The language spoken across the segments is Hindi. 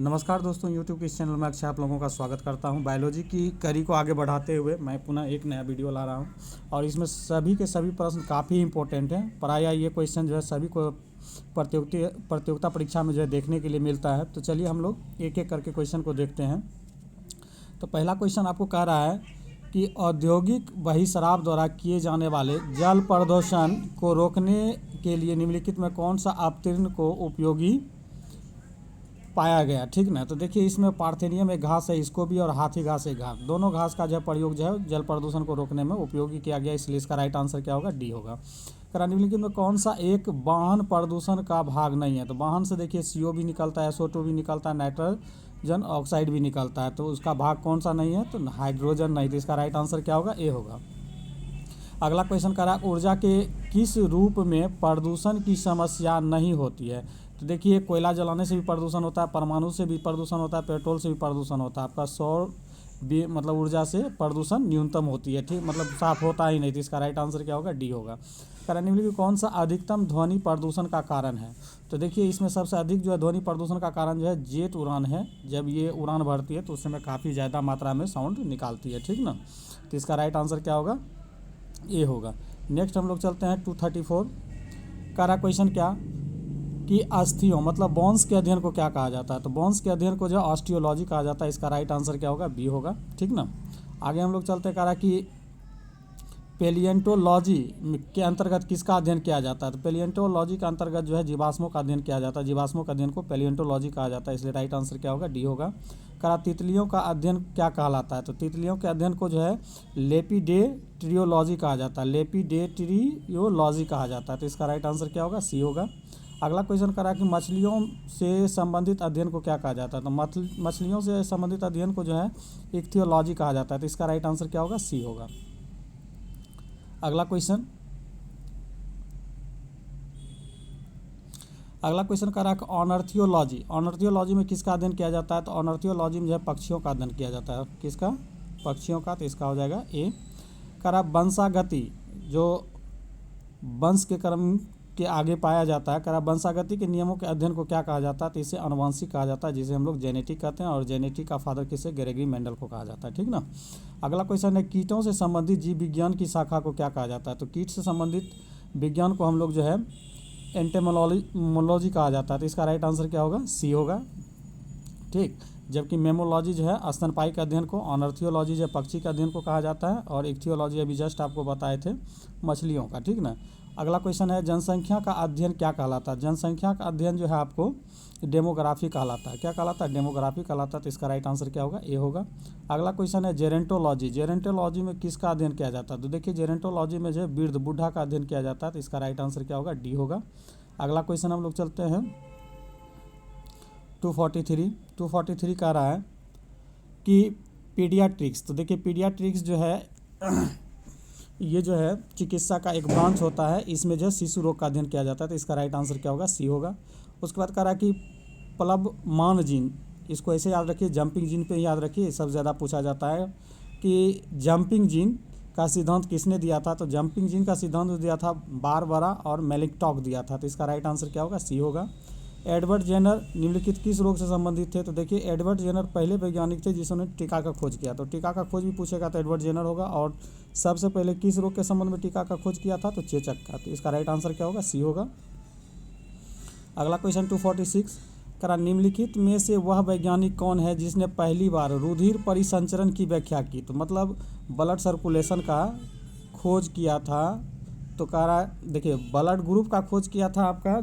नमस्कार दोस्तों, YouTube के इस चैनल में अक्षय आप लोगों का स्वागत करता हूं। बायोलॉजी की कड़ी को आगे बढ़ाते हुए मैं पुनः एक नया वीडियो ला रहा हूं और इसमें सभी के सभी प्रश्न काफ़ी इंपॉर्टेंट हैं। प्रायः ये क्वेश्चन जो है सभी को प्रतियोगिता परीक्षा में जो है देखने के लिए मिलता है। तो चलिए हम लोग एक एक करके क्वेश्चन को देखते हैं। तो पहला क्वेश्चन आपको कह रहा है कि औद्योगिक बहिर्शराब द्वारा किए जाने वाले जल प्रदूषण को रोकने के लिए निम्नलिखित में कौन सा अवतीर्ण को उपयोगी पाया गया। ठीक ना। तो देखिए इसमें पार्थेनियम एक घास है, इसको भी, और हाथी घास एक घास, दोनों घास का जो है प्रयोग जो है जल प्रदूषण को रोकने में उपयोगी किया गया, इसलिए इसका राइट आंसर क्या होगा, डी होगा। निम्नलिखित में कौन सा एक वाहन प्रदूषण का भाग नहीं है। तो वाहन से देखिए CO भी निकलता है, SO2 भी निकलता है, नाइट्रोजन ऑक्साइड भी निकलता है, तो उसका भाग कौन सा नहीं है, तो हाइड्रोजन नहीं। तो इसका राइट आंसर क्या होगा, ए होगा। अगला क्वेश्चन करा ऊर्जा के किस रूप में प्रदूषण की समस्या नहीं होती है। तो देखिए कोयला जलाने से भी प्रदूषण होता है, परमाणु से भी प्रदूषण होता है, पेट्रोल से भी प्रदूषण होता है। आपका सौर भी मतलब ऊर्जा से प्रदूषण न्यूनतम होती है, ठीक, मतलब साफ होता ही नहीं। तो इसका राइट आंसर क्या होगा, डी होगा। निम्नलिखित कौन सा अधिकतम ध्वनि प्रदूषण का कारण है। तो देखिए इसमें सबसे अधिक जो है ध्वनि प्रदूषण का कारण जो है जेट उड़ान है। जब ये उड़ान भरती है तो उस समय काफ़ी ज़्यादा मात्रा में साउंड निकालती है, ठीक ना। तो इसका राइट आंसर क्या होगा, ए होगा। नेक्स्ट हम लोग चलते हैं 234 का क्वेश्चन क्या कि अस्थियों मतलब बोन्स के अध्ययन को क्या कहा जाता है। तो बोन्स के अध्ययन को जो ऑस्टियोलॉजी कहा जाता है। इसका राइट आंसर क्या होगा, बी होगा, ठीक ना। आगे हम लोग चलते हैं कहा कि पेलिएंटोलॉजी के अंतर्गत किसका अध्ययन किया जाता है। तो पेलिएंटोलॉजी के अंतर्गत जो है जीवाश्मों का अध्ययन किया जाता है। जीवाश्मों का अध्ययन को पेलिएंटोलॉजी कहा जाता है, इसलिए राइट आंसर क्या होगा, डी होगा। तितलियों का अध्ययन क्या कहलाता है। तो तितलियों के अध्ययन को जो है लेपिडेट्रियोलॉजी कहा जाता है, लेपिडेट्रियोलॉजी कहा जाता है। तो इसका राइट आंसर क्या होगा, सी होगा। अगला क्वेश्चन करा कि मछलियों से संबंधित अध्ययन को क्या कहा जाता है। तो मछलियों से संबंधित अध्ययन को जो है इक्थियोलॉजी कहा जाता है। तो इसका राइट आंसर क्या होगा, सी होगा। अगला क्वेश्चन करा कि ऑनर्थियोलॉजी में किसका अध्ययन किया जाता है। तो ऑनर्थियोलॉजी में जो है पक्षियों का अध्ययन किया जाता है। किसका, पक्षियों का। तो इसका हो जाएगा ए। करा वंशागति जो वंश के क्रम के आगे पाया जाता है। वंशागति के नियमों के अध्ययन को क्या कहा जाता है। तो इसे अनुवांशिक कहा जाता है, जिसे हम लोग जेनेटिक कहते हैं, और जेनेटिक का फादर किसे, ग्रेगरी मेंडल को कहा जाता है, ठीक ना। अगला क्वेश्चन है कीटों से संबंधित जीव विज्ञान की शाखा को क्या कहा जाता है। तो कीट से संबंधित विज्ञान को हम लोग जो है एंटेमोलॉजी कहा जाता है। तो इसका राइट आंसर क्या होगा, सी होगा, ठीक। जबकि मेमोलॉजी जो है स्तनपायी के अध्ययन को, ऑनर्थियोलॉजी जो है पक्षी के अध्ययन को कहा जाता है, और इक्थियोलॉजी अभी जस्ट आपको बताए थे मछलियों का, ठीक ना। अगला क्वेश्चन है जनसंख्या का अध्ययन क्या कहलाता है। जनसंख्या का अध्ययन जो है आपको डेमोग्राफी कहलाता है। क्या कहलाता है, डेमोग्राफी कहलाता है। तो इसका राइट आंसर क्या होगा, ए होगा। अगला क्वेश्चन है जेरेंटोलॉजी में किसका अध्ययन किया जाता है। तो देखिए जेरेंटोलॉजी में जो है वृद्ध बूढ़ा का अध्ययन किया जाता है। तो इसका राइट आंसर क्या होगा, डी होगा। अगला क्वेश्चन हम लोग चलते हैं 243 कह रहा है कि पीडियाट्रिक्स। तो देखिए पीडियाट्रिक्स जो है ये जो है चिकित्सा का एक ब्रांच होता है, इसमें जो है शिशु रोग का अध्ययन किया जाता है। तो इसका राइट आंसर क्या होगा, सी होगा। उसके बाद कह रहा है कि प्लवमान जीन, इसको ऐसे याद रखिए, जंपिंग जीन पे याद रखिए, सबसे ज़्यादा पूछा जाता है कि जंपिंग जीन का सिद्धांत किसने दिया था। तो जंपिंग जीन का सिद्धांत दिया था बारबरा और मेलिकटॉक दिया था। तो इसका राइट आंसर क्या होगा, सी होगा। एडवर्ड जेनर निम्नलिखित किस रोग से संबंधित थे। तो देखिए एडवर्ड जेनर पहले वैज्ञानिक थे जिन्होंने टीका का खोज किया। तो टीका का खोज भी पूछेगा तो एडवर्ड जेनर होगा। और सबसे पहले किस रोग के संबंध में टीका का खोज किया था, तो चेचक का। तो इसका राइट आंसर क्या होगा, सी होगा। अगला क्वेश्चन 246 निम्नलिखित में से वह वैज्ञानिक कौन है जिसने पहली बार रुधिर परिसंचरण की व्याख्या की। तो मतलब ब्लड सर्कुलेशन का खोज किया था। तो कह रहा देखिए ब्लड ग्रुप का खोज किया था आपका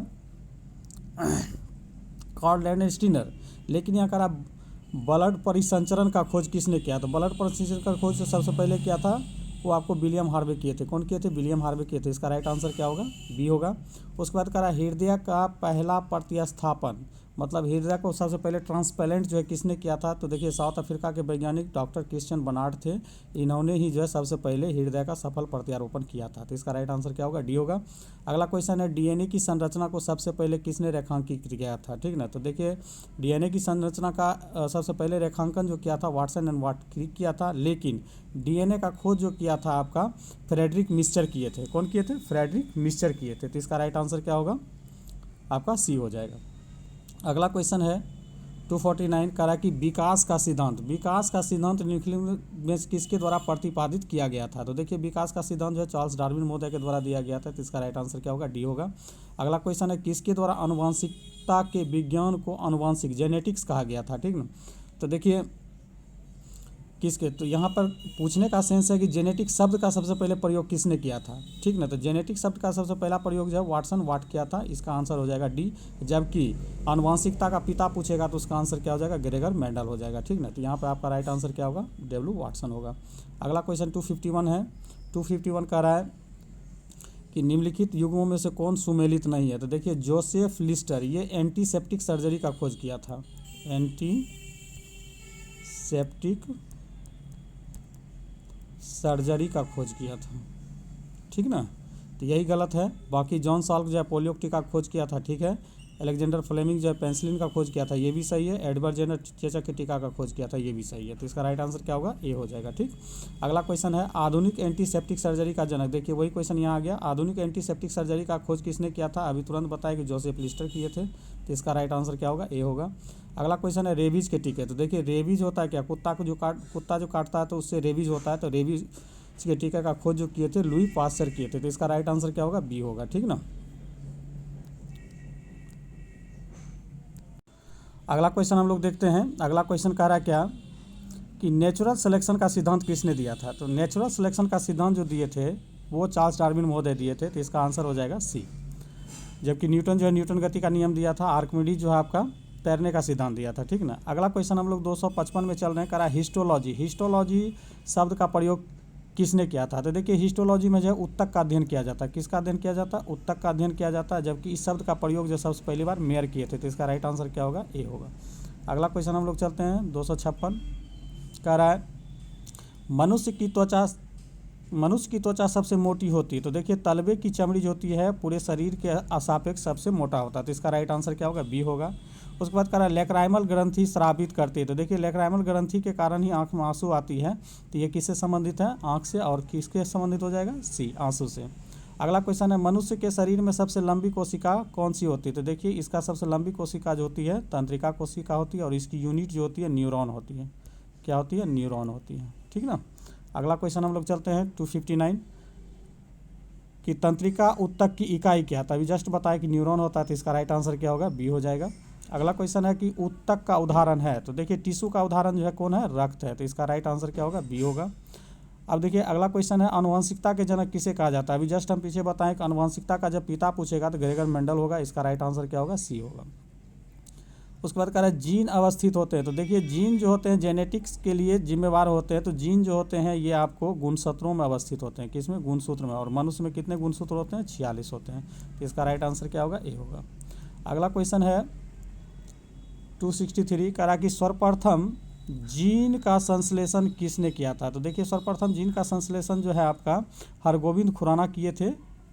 कार्ल लैंडस्टीनर, लेकिन यहाँ करा ब्लड परिसंचरण का खोज किसने किया। तो ब्लड परिसंचरण का खोज सबसे पहले किया था वो आपको विलियम हार्वे किए थे। कौन किए थे, विलियम हार्वे किए थे। इसका राइट आंसर क्या होगा, बी होगा। उसके बाद करा हृदय का पहला प्रतिस्थापन, मतलब हृदय को सबसे पहले ट्रांसप्लांट जो है किसने किया था। तो देखिए साउथ अफ्रीका के वैज्ञानिक डॉक्टर क्रिश्चियन बर्नार्ड थे, इन्होंने ही जो है सबसे पहले हृदय का सफल प्रत्यारोपण किया था। तो इसका राइट आंसर क्या होगा, डी होगा। अगला क्वेश्चन है डीएनए की संरचना को सबसे पहले किसने रेखांकित किया था, ठीक ना। तो देखिए डीएनए की संरचना का सबसे पहले रेखांकन जो किया था वाटसन एंड वाट किया था, लेकिन डीएनए का खोज जो किया था आपका फ्रेडरिक मिस्चर किए थे। कौन किए थे, फ्रेडरिक मिस्चर किए थे। तो इसका राइट आंसर क्या होगा, आपका सी हो जाएगा। अगला क्वेश्चन है 249 करा कि विकास का सिद्धांत न्यूक्लियस में किसके द्वारा प्रतिपादित किया गया था। तो देखिए विकास का सिद्धांत जो है चार्ल्स डार्विन महोदय के द्वारा दिया गया था, तो इसका राइट आंसर क्या होगा, डी होगा। अगला क्वेश्चन है किसके द्वारा आनुवंशिकता के विज्ञान को आनुवंशिक जेनेटिक्स कहा गया था, ठीक ना। तो देखिए किसके, तो यहाँ पर पूछने का सेंस है कि जेनेटिक शब्द का सबसे पहले प्रयोग किसने किया था, ठीक ना। तो जेनेटिक शब्द का सबसे पहला प्रयोग जो है वाटसन वाट किया था, इसका आंसर हो जाएगा डी। जबकि आनुवंशिकता का पिता पूछेगा तो उसका आंसर क्या हो जाएगा, ग्रेगर मेंडल हो जाएगा, ठीक ना। तो यहाँ पर आपका राइट आंसर क्या होगा, डब्ल्यू वाटसन होगा। अगला क्वेश्चन 251 है। 251 कह रहा है कि निम्नलिखित युग्मों में से कौन सुमेलित नहीं है। तो देखिए जोसेफ लिस्टर ये एंटीसेप्टिक सर्जरी का खोज किया था, एंटीसेप्टिक सर्जरी का खोज किया था, ठीक ना। तो यही गलत है। बाकी जॉन साल्क जो है पोलियो टीका का खोज किया था, ठीक है। अलेक्जेंडर फ्लेमिंग जो है पेंसिलिन का खोज किया था, ये भी सही है। एडवर्ड जेनर चेचक के टीका का खोज किया था, ये भी सही है। तो इसका राइट आंसर क्या होगा, ए हो जाएगा, ठीक। अगला क्वेश्चन है आधुनिक एंटीसेप्टिक सर्जरी का जनक। देखिए वही क्वेश्चन यहाँ आ गया, आधुनिक एंटीसेप्टिक सर्जरी का खोज किसने किया था। अभी तुरंत बताया कि जोसेफ लिस्टर किए थे, तो इसका राइट आंसर क्या होगा, ए होगा। अगला क्वेश्चन है रेबीज के टीके। तो देखिए रेबीज होता है क्या, कुत्ता जो काटता है तो उससे रेबीज होता है। तो रेबीज के टीके का खोज जो किए थे लुई पास्चर किए थे, तो इसका राइट आंसर क्या होगा, बी होगा, ठीक ना। अगला क्वेश्चन हम लोग देखते हैं। अगला क्वेश्चन कह रहा है क्या कि नेचुरल सिलेक्शन का सिद्धांत किसने दिया था। तो नेचुरल सिलेक्शन का सिद्धांत जो दिए थे वो चार्ल्स डार्विन महोदय दिए थे, तो इसका आंसर हो जाएगा सी। जबकि न्यूटन जो है न्यूटन गति का नियम दिया था, आर्किमिडीज जो है आपका तैरने का सिद्धांत दिया था, ठीक ना। अगला क्वेश्चन हम लोग 255 में चल रहे हैं, करा हिस्टोलॉजी शब्द का प्रयोग किसने किया था। तो देखिए हिस्टोलॉजी में जो है उत्तक का अध्ययन किया जाता है, किसका अध्ययन किया जाता है, उत्तक का अध्ययन किया जाता है। जबकि इस शब्द का प्रयोग जो सबसे पहली बार मेयर किए थे, तो इसका राइट आंसर क्या होगा, ए होगा। अगला क्वेश्चन हम लोग चलते हैं 256, कह रहा है मनुष्य की त्वचा सबसे मोटी होती है। तो देखिए तलवे की चमड़ी जो होती है पूरे शरीर के असापेक्ष सबसे मोटा होता है, तो इसका राइट आंसर क्या होगा, बी होगा। उसके बाद कह रहा है लेक्राइमल ग्रंथि स्रावित करती है। तो देखिए लेक्राइमल ग्रंथि के कारण ही आंख में आंसू आती है, तो ये किससे संबंधित है, आंख से। और किसके संबंधित हो जाएगा, सी, आंसू से। अगला क्वेश्चन है मनुष्य के शरीर में सबसे लंबी कोशिका कौन सी होती है। तो देखिए इसका सबसे लंबी कोशिका जो होती है तंत्रिका कोशिका होती है, और इसकी यूनिट जो होती है न्यूरॉन होती है। क्या होती है, न्यूरॉन होती है, ठीक ना। अगला क्वेश्चन हम लोग चलते हैं 259 कि तंत्रिका उत्तक की इकाई क्या था। अभी जस्ट बताया कि न्यूरॉन होता है, तो इसका राइट आंसर क्या होगा, बी हो जाएगा। अगला क्वेश्चन है कि उत्तक का उदाहरण है। तो देखिए टिश्यू का उदाहरण जो है कौन है, रक्त है, तो इसका राइट आंसर क्या होगा, बी होगा। अब देखिए अगला क्वेश्चन है आनुवंशिकता के जनक किसे कहा जाता है। अभी जस्ट हम पीछे बताएं कि आनुवंशिकता का जब पिता पूछेगा तो ग्रेगर मेंडल होगा, इसका राइट आंसर क्या होगा, सी होगा। उसके बाद कह रहा है जीन अवस्थित होते हैं। तो देखिए जीन जो होते हैं जेनेटिक्स के लिए जिम्मेवार होते हैं, तो जीन जो होते हैं ये आपको गुणसूत्रों में अवस्थित होते हैं, किसमें, गुणसूत्र में। और मनुष्य में कितने गुणसूत्र होते हैं, 46 होते हैं, तो इसका राइट आंसर क्या होगा, ए होगा। अगला क्वेश्चन है 263, कह रहा कि सर्वप्रथम जीन का संश्लेषण किसने किया था। तो देखिए सर्वप्रथम जीन का संश्लेषण जो है आपका हरगोविंद खुराना किए थे,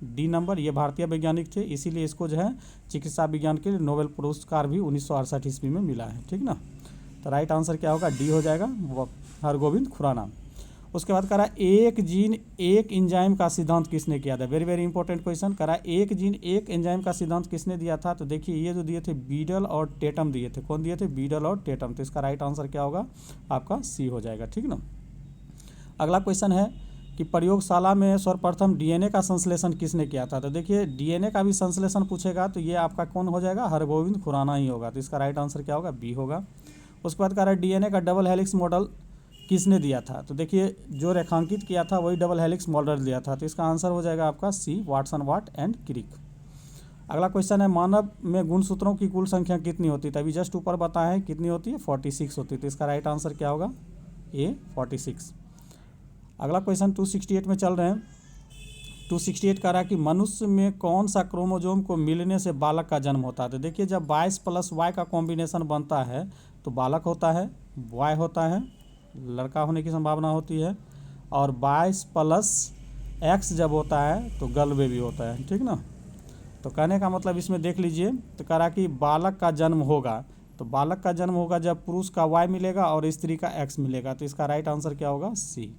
डी नंबर। ये भारतीय वैज्ञानिक थे, इसीलिए इसको जो है चिकित्सा विज्ञान के लिए नोबेल पुरस्कार भी 1968 ईस्वी में मिला है, ठीक ना। तो राइट आंसर क्या होगा, डी हो जाएगा, हरगोविंद खुराना। उसके बाद करा एक जीन एक एंजाइम का सिद्धांत किसने किया था। Very very important question. करा एक जीन एक एंजाइम का सिद्धांत किसने दिया था। तो देखिए ये जो दिए थे बीडल और टेटम दिए थे, कौन दिए थे, बीडल और टेटम। तो इसका राइट आंसर क्या होगा, आपका सी हो जाएगा, ठीक ना। अगला क्वेश्चन है कि प्रयोगशाला में सर्वप्रथम डीएनए का संश्लेषण किसने किया था। तो देखिए डीएनए का भी संश्लेषण पूछेगा तो ये आपका कौन हो जाएगा, हरगोविंद खुराना ही होगा, तो इसका राइट आंसर क्या होगा, बी होगा। उसके बाद कह रहा है डीएनए का डबल हेलिक्स मॉडल किसने दिया था। तो देखिए जो रेखांकित किया था वही डबल हेलिक्स मॉडल दिया था, तो इसका आंसर हो जाएगा आपका सी, वाटसन वाट एंड क्रिक। अगला क्वेश्चन है मानव में गुणसूत्रों की कुल संख्या कितनी होती है। तो अभी जस्ट ऊपर बताया है कितनी होती है, 46 होती है, तो इसका राइट आंसर क्या होगा, ए 46। अगला क्वेश्चन 268 में चल रहे हैं। 268 कह रहा है कि मनुष्य में कौन सा क्रोमोजोम को मिलने से बालक का जन्म होता है। तो देखिए जब 22 + Y का कॉम्बिनेशन बनता है तो बालक होता है, बॉय होता है, लड़का होने की संभावना होती है। और 22 + X जब होता है तो गर्ल बेबी होता है, ठीक ना। तो कहने का मतलब इसमें देख लीजिए, तो कह रहा कि बालक का जन्म होगा, तो बालक का जन्म होगा जब पुरुष का Y मिलेगा और स्त्री का X मिलेगा, तो इसका राइट आंसर क्या होगा, सी।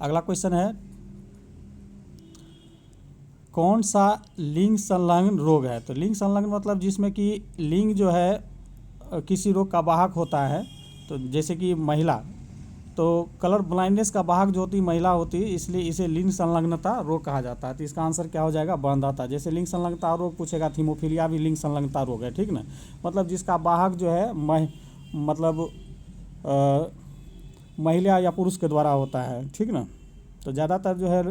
अगला क्वेश्चन है कौन सा लिंग संलग्न रोग है? तो लिंग संलग्न मतलब जिसमें कि लिंग जो है किसी रोग का वाहक होता है। तो जैसे कि महिला, तो कलर ब्लाइंडनेस का वाहक जो होती महिला होती है, इसलिए इसे लिंग संलग्नता रोग कहा जाता है। तो इसका आंसर क्या हो जाएगा? बंधाता। जैसे लिंग संलग्नता रोग पूछेगा, थीमोफीलिया भी लिंग संलग्नता रोग है, ठीक ना। मतलब जिसका वाहक जो है मतलब महिला या पुरुष के द्वारा होता है, ठीक ना। तो ज़्यादातर जो है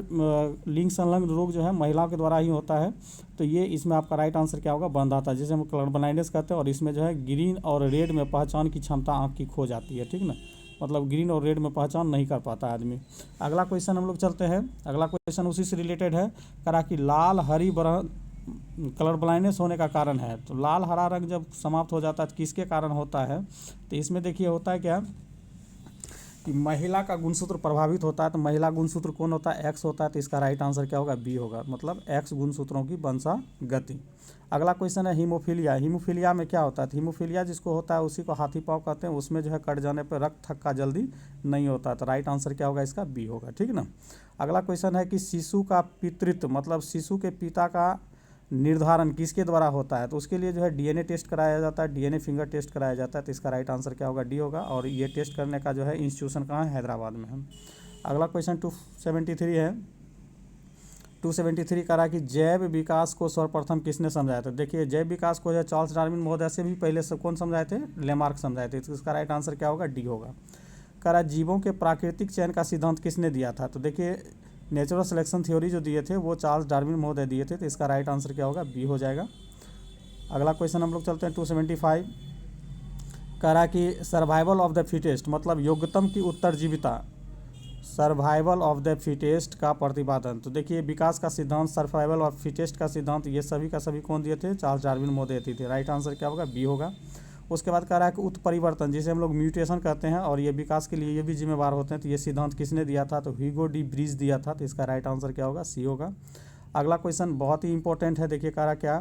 लिंग संलग्न रोग जो है महिलाओं के द्वारा ही होता है। तो ये इसमें आपका राइट आंसर क्या होगा? बंधाता, जिसे हम कलर ब्लाइंडनेस कहते हैं। और इसमें जो है ग्रीन और रेड में पहचान की क्षमता आँख की खो जाती है, ठीक ना। मतलब ग्रीन और रेड में पहचान नहीं कर पाता आदमी। अगला क्वेश्चन हम लोग चलते हैं। अगला क्वेश्चन उसी से रिलेटेड है। करा कि लाल हरी कलर ब्लाइंडनेस होने का कारण है। तो लाल हरा रंग जब समाप्त हो जाता है तो किसके कारण होता है? तो इसमें देखिए होता है क्या कि महिला का गुणसूत्र प्रभावित होता है। तो महिला गुणसूत्र कौन होता है? एक्स होता है। तो इसका राइट आंसर क्या होगा? बी होगा, मतलब एक्स गुणसूत्रों की वंशागति। अगला क्वेश्चन है हीमोफीलिया। हीमोफीलिया में क्या होता है? हीमोफीलिया जिसको होता है उसी को हाथी पाँव कहते हैं। उसमें जो है कट जाने पर रक्त थक्का जल्दी नहीं होता। तो राइट आंसर क्या होगा? इसका बी होगा, ठीक ना। अगला क्वेश्चन है कि शिशु का पितृत्व, मतलब शिशु के पिता का निर्धारण किसके द्वारा होता है? तो उसके लिए जो है डीएनए टेस्ट कराया जाता है, डीएनए फिंगर टेस्ट कराया जाता है। तो इसका राइट आंसर क्या होगा? डी होगा। और ये टेस्ट करने का जो है इंस्टीट्यूशन कहाँ है? हैदराबाद में है। अगला क्वेश्चन 273 है। 273 करा कि जैव विकास को सर्वप्रथम किसने समझाया था? देखिए जैव विकास को जो है चार्ल्स डार्विन महोदय से भी पहले सब कौन समझाए थे? लेमार्क समझाए थे। तो इसका राइट आंसर क्या होगा? डी होगा। करा जीवों के प्राकृतिक चयन का सिद्धांत किसने दिया था? तो देखिए नेचुरल सिलेक्शन थ्योरी जो दिए थे वो चार्ल्स डार्विन महोदय दिए थे। तो इसका राइट आंसर क्या होगा? बी हो जाएगा। अगला क्वेश्चन हम लोग चलते हैं 275। कह रहा है कि सर्वाइवल ऑफ द फिटेस्ट, मतलब योग्यतम की उत्तरजीविता, सर्वाइवल ऑफ द फिटेस्ट का प्रतिपादन। तो देखिए विकास का सिद्धांत, सर्वाइवल ऑफ फिटेस्ट का सिद्धांत, ये सभी का सभी कौन दिए थे? चार्ल्स डार्विन महोदय दिए थे। राइट आंसर क्या होगा? बी होगा। उसके बाद कह रहा है कि उत्परिवर्तन, जिसे हम लोग म्यूटेशन कहते हैं और ये विकास के लिए ये भी जिम्मेवार होते हैं। तो ये सिद्धांत किसने दिया था? तो ह्यूगो डी ब्रीज दिया था। तो इसका राइट आंसर क्या होगा? सी होगा। अगला क्वेश्चन बहुत ही इंपॉर्टेंट है। देखिए कह रहा क्या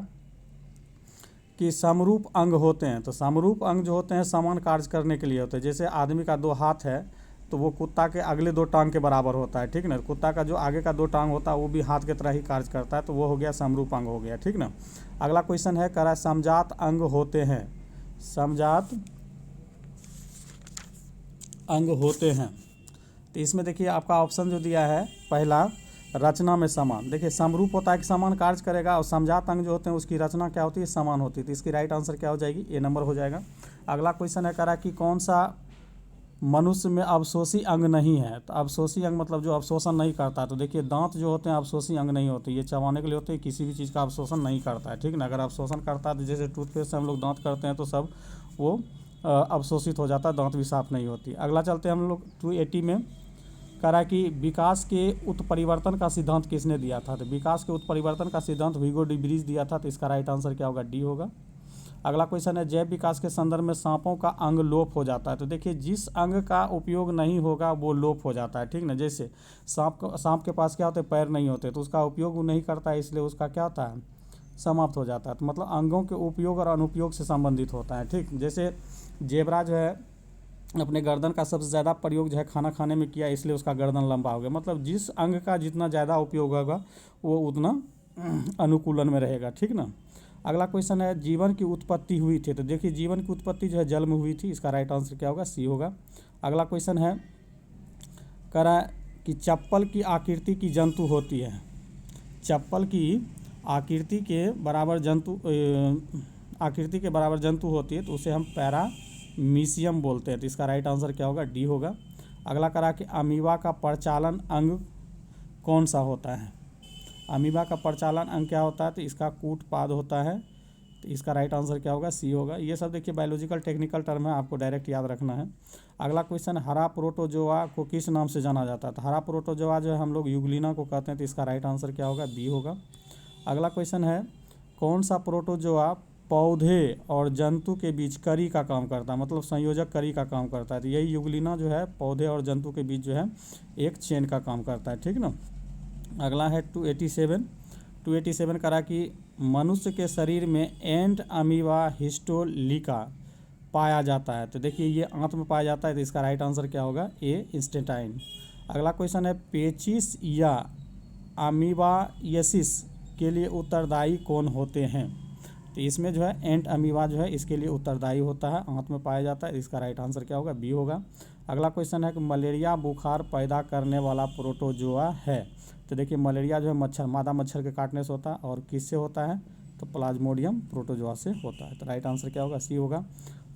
कि समरूप अंग होते हैं। तो समरूप अंग जो होते हैं समान कार्य करने के लिए होते हैं। जैसे आदमी का 2 हाथ है तो वो कुत्ता के अगले 2 टांग के बराबर होता है, ठीक ना। कुत्ता का जो आगे का 2 टांग होता है वो भी हाथ की तरह ही कार्य करता है। तो वो हो गया समरूप अंग हो गया, ठीक ना। अगला क्वेश्चन है कह रहा है समजात अंग होते हैं, समजात अंग होते हैं। तो इसमें देखिए आपका ऑप्शन जो दिया है पहला, रचना में समान। देखिए समरूप होता है कि समान कार्य करेगा, और समजात अंग जो होते हैं उसकी रचना क्या होती है? समान होती है। तो इसकी राइट आंसर क्या हो जाएगी? ए नंबर हो जाएगा। अगला क्वेश्चन है कह रहा कि कौन सा मनुष्य में अवशोषी अंग नहीं है? तो अवशोषी अंग मतलब जो अवशोषण नहीं करता। तो देखिए दांत जो होते हैं अवशोषी अंग नहीं होते, ये चबाने के लिए होते हैं, किसी भी चीज़ का अवशोषण नहीं करता है, ठीक ना। अगर अवशोषण करता है तो जैसे टूथपेस्ट से हम लोग दांत करते हैं तो सब वो अवशोषित हो जाता है, दांत भी साफ नहीं होती। अगला चलते हैं हम लोग 280 में। कह रहा है कि विकास के उत्परिवर्तन का सिद्धांत किसने दिया था? तो विकास के उत्परिवर्तन का सिद्धांत ह्यूगो डी ब्रीज दिया था। तो इसका राइट आंसर क्या होगा? डी होगा। अगला क्वेश्चन है जैव विकास के संदर्भ में सांपों का अंग लोप हो जाता है। तो देखिए जिस अंग का उपयोग नहीं होगा वो लोप हो जाता है, ठीक ना। जैसे सांप के पास क्या होते हैं? पैर नहीं होते, तो उसका उपयोग वो नहीं करता है, इसलिए उसका क्या होता है? समाप्त हो जाता है। तो मतलब अंगों के उपयोग और अनुपयोग से संबंधित होता है, ठीक। जैसे जेबरा जो है अपने गर्दन का सबसे ज़्यादा प्रयोग जो है खाना खाने में किया, इसलिए उसका गर्दन लंबा हो गया। मतलब जिस अंग का जितना ज़्यादा उपयोग होगा वो उतना अनुकूलन में रहेगा, ठीक ना। अगला क्वेश्चन है जीवन की उत्पत्ति हुई थी। तो देखिए जीवन की उत्पत्ति जो है जल में हुई थी। इसका राइट आंसर क्या होगा? सी होगा। अगला क्वेश्चन है कह रहा है कि चप्पल की आकृति की जंतु होती है, चप्पल की आकृति के बराबर जंतु होती है, तो उसे हम पैरामीशियम बोलते हैं। तो इसका राइट आंसर क्या होगा? डी होगा। अगला करा कि अमीबा का प्रचालन अंग कौन सा होता है? अमीबा का प्रचालन अंग क्या होता है? तो इसका कूटपाद होता है। तो इसका राइट आंसर क्या होगा? सी होगा। ये सब देखिए बायोलॉजिकल टेक्निकल टर्म है, आपको डायरेक्ट याद रखना है। अगला क्वेश्चन, हरा प्रोटोजोआ को किस नाम से जाना जाता है? तो हरा प्रोटोजोआ जो है हम लोग यूग्लिना को कहते हैं। तो इसका राइट आंसर क्या होगा? बी होगा। अगला क्वेश्चन है कौन सा प्रोटोजोआ पौधे और जंतु के बीच करी का काम करता है, मतलब संयोजक करी का काम करता है? तो यही यूग्लिना जो है पौधे और जंतु के बीच जो है एक चेन का काम करता है, ठीक ना। अगला है 287 करा कि मनुष्य के शरीर में एंट अमीबा हिस्टोलिका पाया जाता है। तो देखिए ये आंत में पाया जाता है। तो इसका राइट आंसर क्या होगा? ए इंस्टेंटाइन। अगला क्वेश्चन है पेचिस या अमीबायसिस के लिए उत्तरदायी कौन होते हैं? तो इसमें जो है एंट अमीबा जो है इसके लिए उत्तरदायी होता है, आंत में पाया जाता है। इसका राइट आंसर क्या होगा? बी होगा। अगला क्वेश्चन है कि मलेरिया बुखार पैदा करने वाला प्रोटोजोआ है। तो देखिए मलेरिया जो है मच्छर, मादा मच्छर के काटने से होता है, और किससे होता है? तो प्लाज्मोडियम प्रोटोजोआ से होता है। तो राइट आंसर क्या होगा? सी होगा।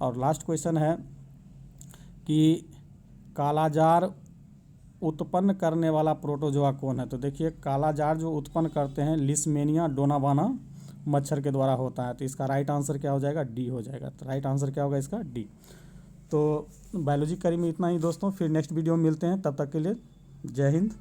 और लास्ट क्वेश्चन है कि कालाजार उत्पन्न करने वाला प्रोटोजोआ कौन है? तो देखिए कालाजार जो उत्पन्न करते हैं लिस्मेनिया डोनावाना मच्छर के द्वारा होता है। तो इसका राइट आंसर क्या हो जाएगा? डी हो जाएगा। तो राइट आंसर क्या होगा इसका? डी। तो बायोलॉजी करी में इतना ही दोस्तों, फिर नेक्स्ट वीडियो में मिलते हैं, तब तक के लिए जय हिंद।